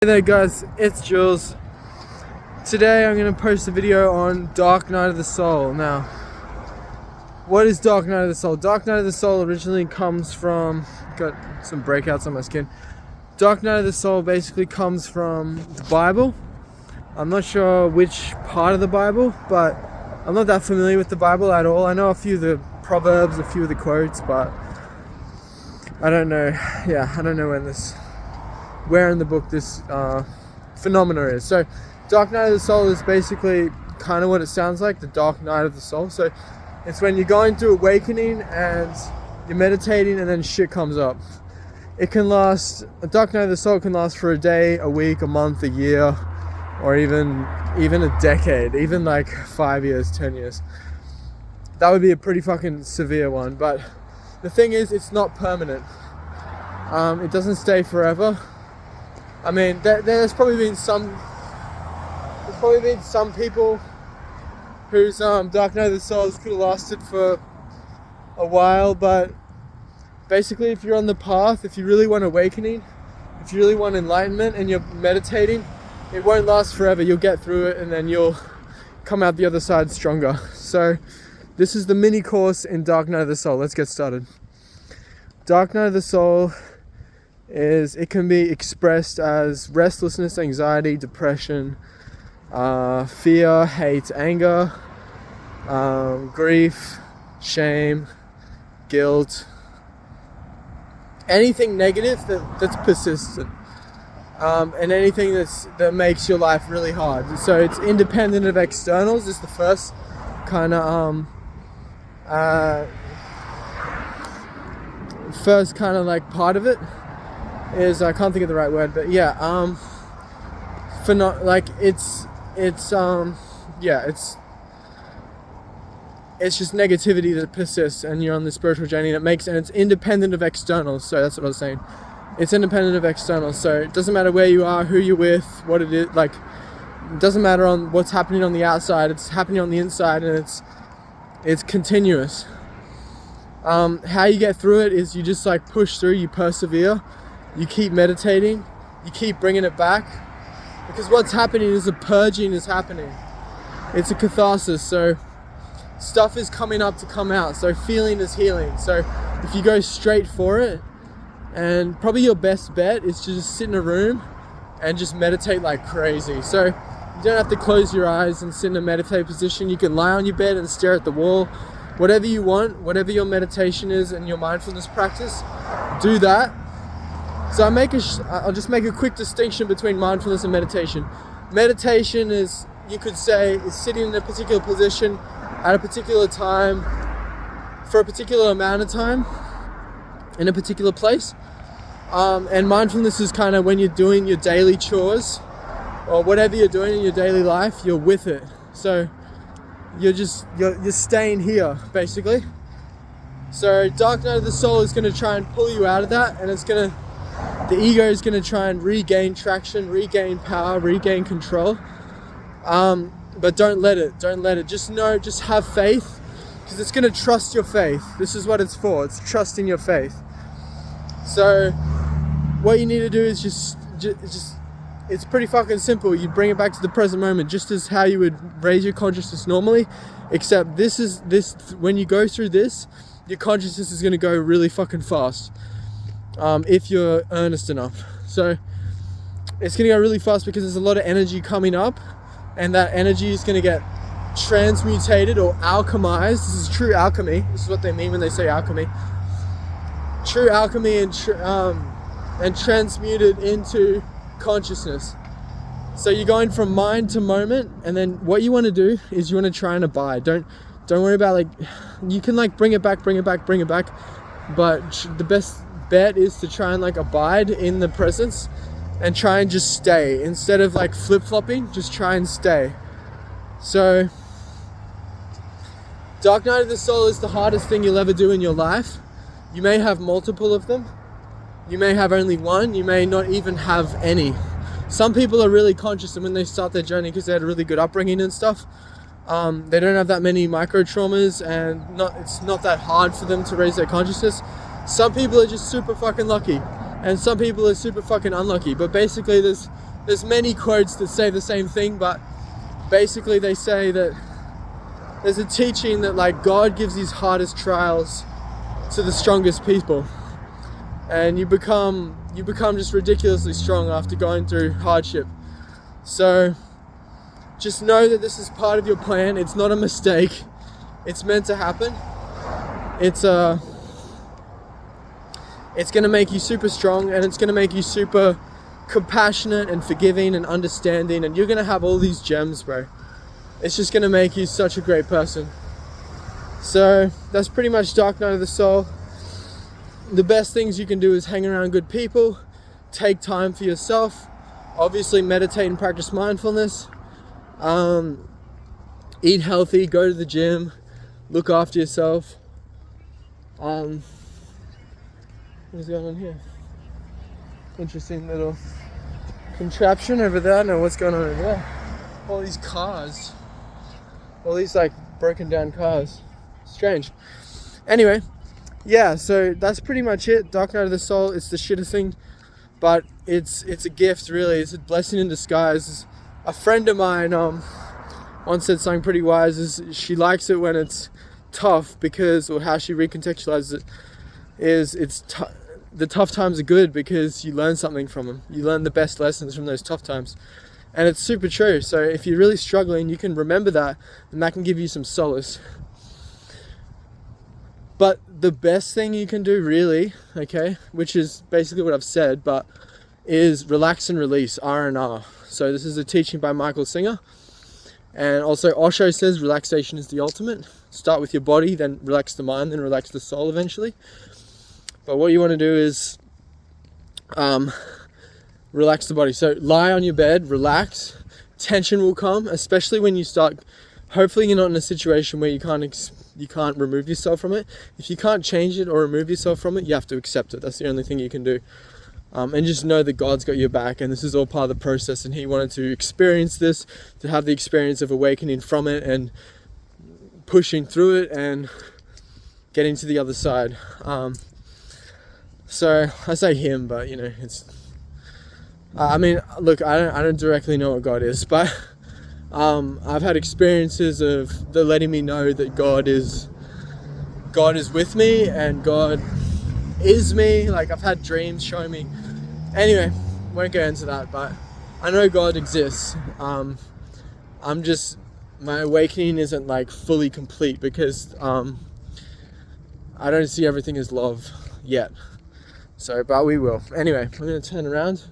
Hey there guys, it's Jules. Today I'm going to post a video on Dark Night of the Soul. Now, what is Dark Night of the Soul? Dark Night of the Soul originally comes from, got some breakouts on my skin. Dark Night of the Soul basically comes from the Bible. I'm not sure which part of the Bible, but I'm not that familiar with the Bible at all. I know a few of the proverbs, a few of the quotes, but I don't know. I don't know where in the book this phenomena is. So Dark Night of the Soul is basically kind of what it sounds like, the Dark Night of the Soul. So it's when you're going through awakening and you're meditating and then shit comes up. It can last, a Dark Night of the Soul can last for a day, a week, a month, a year, or even a decade, even like 5 years, 10 years. That would be a pretty fucking severe one. But the thing is, it's not permanent. It doesn't stay forever. I mean, there's probably been some people whose Dark Night of the Souls could have lasted for a while, but basically if you're on the path, if you really want awakening, if you really want enlightenment and you're meditating, it won't last forever. You'll get through it and then you'll come out the other side stronger. So this is the mini course in Dark Night of the Soul. Let's get started. Dark Night of the Soul it can be expressed as restlessness, anxiety, depression, fear, hate, anger, grief, shame, guilt, anything negative that's persistent, and anything that makes your life really hard. So it's independent of externals is the first kind of like part of it. Is, I can't think of the right word, but yeah, it's just negativity that persists, and you're on the spiritual journey, and it's independent of externals. So that's what I was saying. It's independent of externals. So it doesn't matter where you are, who you're with, what it is. Like, it doesn't matter on what's happening on the outside. It's happening on the inside, and it's continuous. How you get through it is you just like push through, you persevere. You keep meditating, you keep bringing it back, because what's happening is a purging is happening. It's a catharsis, so stuff is coming up to come out, so feeling is healing. So if you go straight for it, and probably your best bet is to just sit in a room and just meditate like crazy. So you don't have to close your eyes and sit in a meditative position. You can lie on your bed and stare at the wall. Whatever you want, whatever your meditation is and your mindfulness practice, do that. So I'll just make a quick distinction between mindfulness and meditation. Meditation is, you could say, is sitting in a particular position at a particular time for a particular amount of time in a particular place. And mindfulness is kind of when you're doing your daily chores or whatever you're doing in your daily life, you're with it. So you're staying here, basically. So Dark Night of the Soul is going to try and pull you out of that, and the ego is going to try and regain traction, regain power, regain control. But don't let it. Just have faith, because it's going to trust your faith. This is what it's for. It's trusting your faith. So what you need to do is just it's pretty fucking simple. You bring it back to the present moment, just as how you would raise your consciousness normally, except when you go through this, your consciousness is going to go really fucking fast. If you're earnest enough. So it's going to go really fast because there's a lot of energy coming up, and that energy is going to get transmutated or alchemized. This is true alchemy. This is what they mean when they say alchemy. True alchemy and transmuted into consciousness. So you're going from mind to moment, and then what you want to do is you want to try and abide. Don't worry about, like, you can like bring it back, but the best bet is to try and like abide in the presence and try and just stay instead of like flip-flopping. Just try and stay. So Dark Night of the Soul is the hardest thing you'll ever do in your life. You may have multiple of them, you may have only one, you may not even have any. Some people are really conscious, and when they start their journey, because they had a really good upbringing and stuff, they don't have that many micro traumas, and it's not that hard for them to raise their consciousness. Some people are just super fucking lucky, and some people are super fucking unlucky. But basically there's there's many quotes that say the same thing, but basically they say that there's a teaching that like God gives his hardest trials to the strongest people, and you become just ridiculously strong after going through hardship. So just know that this is part of your plan. It's not a mistake. It's meant to happen. It's going to make you super strong, and it's going to make you super compassionate and forgiving and understanding, and you're going to have all these gems, bro. It's just going to make you such a great person. So that's pretty much Dark Night of the Soul. The best things you can do is hang around good people, take time for yourself, obviously meditate and practice mindfulness, eat healthy, go to the gym, look after yourself. What is going on here? Interesting little contraption over there. I don't know what's going on over there. All these cars. All these like broken down cars. Strange. Anyway, yeah, so that's pretty much it. Dark Night of the Soul, it's the shittest thing, but it's a gift, really. It's a blessing in disguise. A friend of mine once said something pretty wise, is she likes it when it's tough, because, or how she recontextualizes it is, the tough times are good because you learn something from them. You learn the best lessons from those tough times. And it's super true. So if you're really struggling, you can remember that, and that can give you some solace. But the best thing you can do, really, okay, which is basically what I've said, but is relax and release, R&R. So this is a teaching by Michael Singer. And also Osho says relaxation is the ultimate. Start with your body, then relax the mind, then relax the soul eventually. But what you want to do is relax the body. So lie on your bed, relax. Tension will come, especially when you start. Hopefully you're not in a situation where you can't remove yourself from it. If you can't change it or remove yourself from it, you have to accept it. That's the only thing you can do. And just know that God's got your back, and this is all part of the process, and he wanted to experience this, to have the experience of awakening from it and pushing through it and getting to the other side. So I say him, but you know, it's I mean, look, I don't directly know what God is, but I've had experiences of the letting me know that God is with me, and God is me. Like, I've had dreams showing me. Anyway, won't go into that, but I know God exists. My awakening isn't like fully complete because I don't see everything as love yet. So, but we will. Anyway, I'm going to turn around.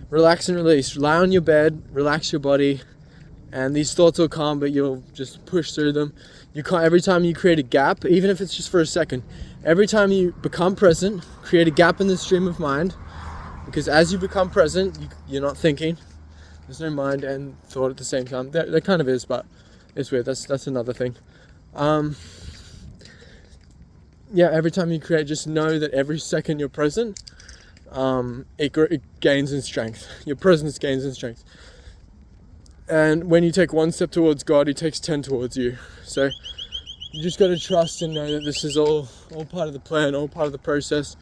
Relax and release. Lie on your bed, relax your body, and these thoughts will come, but you'll just push through them. You can't. Every time you create a gap, even if it's just for a second, every time you become present, create a gap in the stream of mind, because as you become present, you're not thinking. There's no mind and thought at the same time. There kind of is, but it's weird. That's another thing. Yeah, every time you create, just know that every second you're present, it gains in strength. Your presence gains in strength. And when you take one step towards God, he takes 10 towards you. So you just got to trust and know that this is all part of the plan, all part of the process.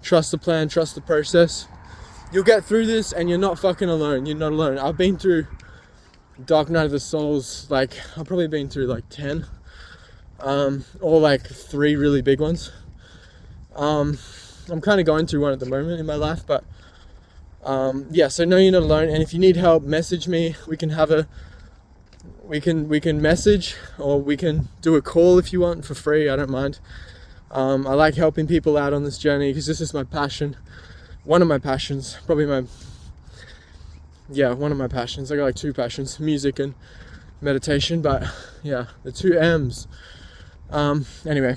Trust the plan, trust the process. You'll get through this, and you're not fucking alone. You're not alone. I've been through Dark Night of the Souls, like, I've probably been through like 10. Or like 3 really big ones. I'm kind of going through one at the moment in my life, but yeah, so no, you're not alone. And if you need help, message me. We can message, or we can do a call if you want, for free. I don't mind. I like helping people out on this journey because this is my passion. One of my passions, one of my passions. I got like 2 passions, music and meditation, but yeah, the 2 M's. Anyway,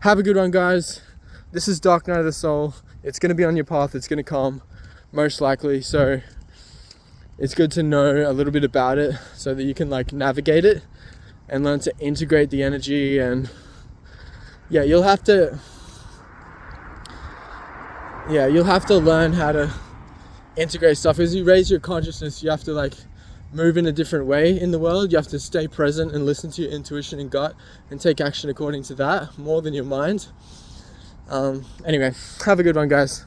have a good one, guys. This is Dark Night of the Soul. It's going to be on your path. It's going to come, most likely. So it's good to know a little bit about it so that you can like navigate it and learn to integrate the energy. And yeah, you'll have to learn how to integrate stuff. As you raise your consciousness, you have to like move in a different way in the world. You have to stay present and listen to your intuition and gut and take action according to that, more than your mind. Anyway, have a good one, guys.